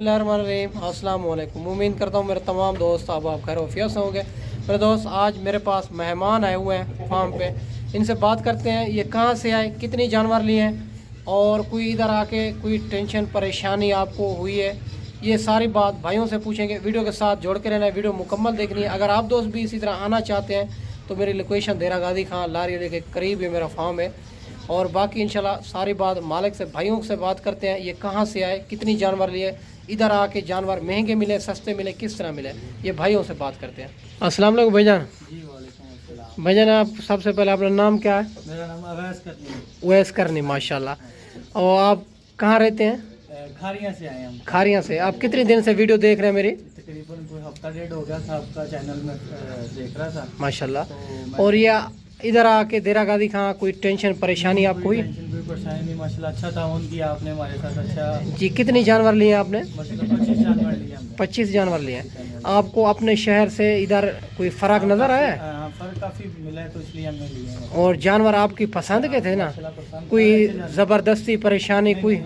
अस्सलाम वालेकुम। उम्मीद करता हूँ मेरे तमाम दोस्त आप खैर वफियत से होंगे। मेरे दोस्त आज मेरे पास मेहमान आए हुए हैं फार्म पे। इनसे बात करते हैं ये कहाँ से आए, कितनी जानवर लिए हैं और कोई इधर आके कोई टेंशन परेशानी आपको हुई है, ये सारी बात भाइयों से पूछेंगे। वीडियो के साथ जोड़ के रहना है, वीडियो मुकम्मल देखनी है। अगर आप दोस्त भी इसी तरह आना चाहते हैं तो मेरी लोकेशन देरा गादी खां लारी के करीब है मेरा फार्म है। और बाकी इंशाल्लाह सारी बात मालिक से भाइयों से बात करते हैं, ये कहाँ से आए, कितनी जानवर लिए, इधर आके जानवर महंगे मिले सस्ते मिले किस तरह मिले, ये भाइयों से बात करते हैं। अस्सलाम वालेकुम भाईजान। जी वालेकुम अस्सलाम। भाईजान आप सबसे पहले अपना नाम क्या है? मेरा नाम अवैस करनी है। उवैस करनी, माशाल्लाह। और आप कहाँ रहते हैं? खारियाँ से आए हम। खारियाँ से। आप कितने दिन से वीडियो देख रहे हैं मेरी? तकरीबन कोई हफ्ता डेढ़ हो गया था, आपका चैनल में देख रहा था माशाल्लाह। तो और ये इधर आके देरा गादी खां कोई टेंशन परेशानी आपको हुई? कोई परेशानी नहीं, माशाल्लाह अच्छा ताउन किया आपने हमारे साथ। अच्छा जी, कितनी जानवर लिए आपने? मतलब 25 जानवर लिए हमने। 25 जानवर लिए। आपको अपने शहर से इधर कोई फ़र्क नज़र आया है? हाँ, फर्क काफ़ी मिला है तो इसलिए हमने लिए हैं। और जानवर आपकी पसंद के थे ना? कोई ज़बरदस्ती परेशानी कोई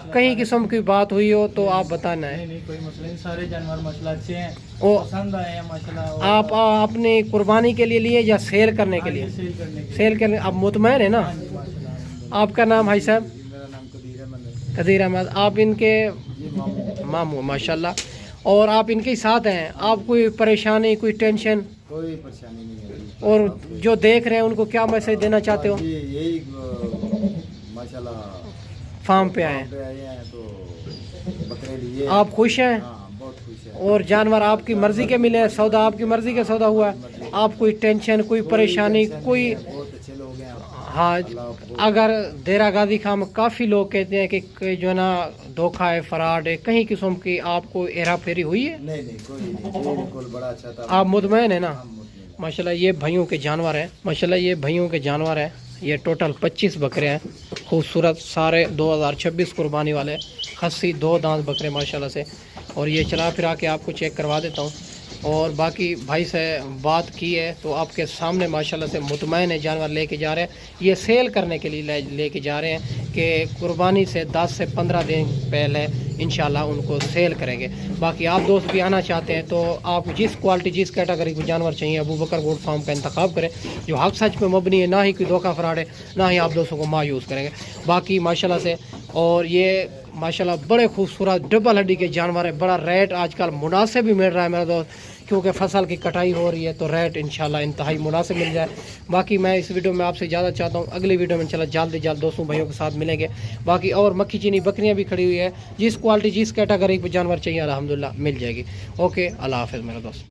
कहीं किस्म की बात हुई हो तो आप बताना है। नहीं कोई मसला नहीं, सारे जानवर माशाल्लाह अच्छे हैं, और पसंद आए हैं माशाल्लाह। आप अपनी कुर्बानी के लिए लिए या सेल करने के लिए? सेल करने के लिए। सेल करने। आप मुतमैन है ना? हाँ जी माशाल्लाह। आपका नाम भाई साहब? मेरा नाम कदीर अहमद है। कदीर अहमद। आप इनके जी मामू। मामू, माशाल्लाह। और आप इनके साथ हैं, आप कोई परेशानी कोई टेंशन? कोई परेशानी नहीं है। और जो देख रहे हैं उनको क्या मैसेज देना चाहते हो? यही माशाल्लाह फार्म पे आए हैं तो बकरे लिए। आप खुश हैं? हाँ, बहुत खुश है। और जानवर आपकी मर्जी के मिले, सौदा आपकी मर्जी का सौदा हुआ है, आप कोई टेंशन कोई परेशानी कोई? बहुत अच्छे लोग हैं। हाँ। अगर देरा गादी खां में काफ़ी लोग कहते हैं कि जो है ना धोखा है, फराड है, कहीं किस्म की आपको हेरा फेरी हुई है? नहीं कोई नहीं, बिल्कुल बड़ा अच्छा था। आप मुतमैन है ना? हम मुतमईन। माशाल्लाह ये भाइयों के जानवर हैं, माशाल्लाह ये भाइयों के जानवर हैं। ये टोटल 25 बकरे हैं, खूबसूरत सारे 2026 कुर्बानी वाले खस्सी 2 दांत बकरे माशाल्लाह से। और ये चला फिरा के आपको चेक करवा देता हूँ। और बाकी भाई से बात की है तो आपके सामने माशाल्लाह से मुतमईन है, जानवर लेके जा रहे हैं। ये सेल करने के लिए लेके जा रहे हैं कि कुर्बानी से 10 से 15 दिन पहले इंशाल्लाह उनको सेल करेंगे। बाकी आप दोस्त भी आना चाहते हैं तो आप जिस क्वालिटी जिस कैटेगरी के जानवर चाहिए अबू बकर गोट फार्म का इंतखाब करें, जो हक सच पे मबनी है, ना ही कोई धोखा फराड है, ना ही आप दोस्तों को मायूस करेंगे। बाकी माशाल्लाह से और ये माशाल्लाह बड़े खूबसूरत डबल हड्डी के जानवर है। बड़ा रेट आजकल मुनासिब भी मिल रहा है मेरा दोस्त, क्योंकि फसल की कटाई हो रही है तो रेट इंशाल्लाह इंतहाई मुनासिब मिल जाए। बाकी मैं इस वीडियो में आपसे इजाज़त चाहता हूँ, अगली वीडियो में इंशाल्लाह जल्द जल्द दोस्तों भाइयों के साथ मिलेंगे। बाकी और मक्खी चीनी बकरियाँ भी खड़ी हुई है, जिस क्वालिटी जिस कैटेगरी के जानवर चाहिए अल्हम्दुलिल्लाह मिल जाएगी। ओके, अल्लाह हाफ़िज़ मेरा दोस्त।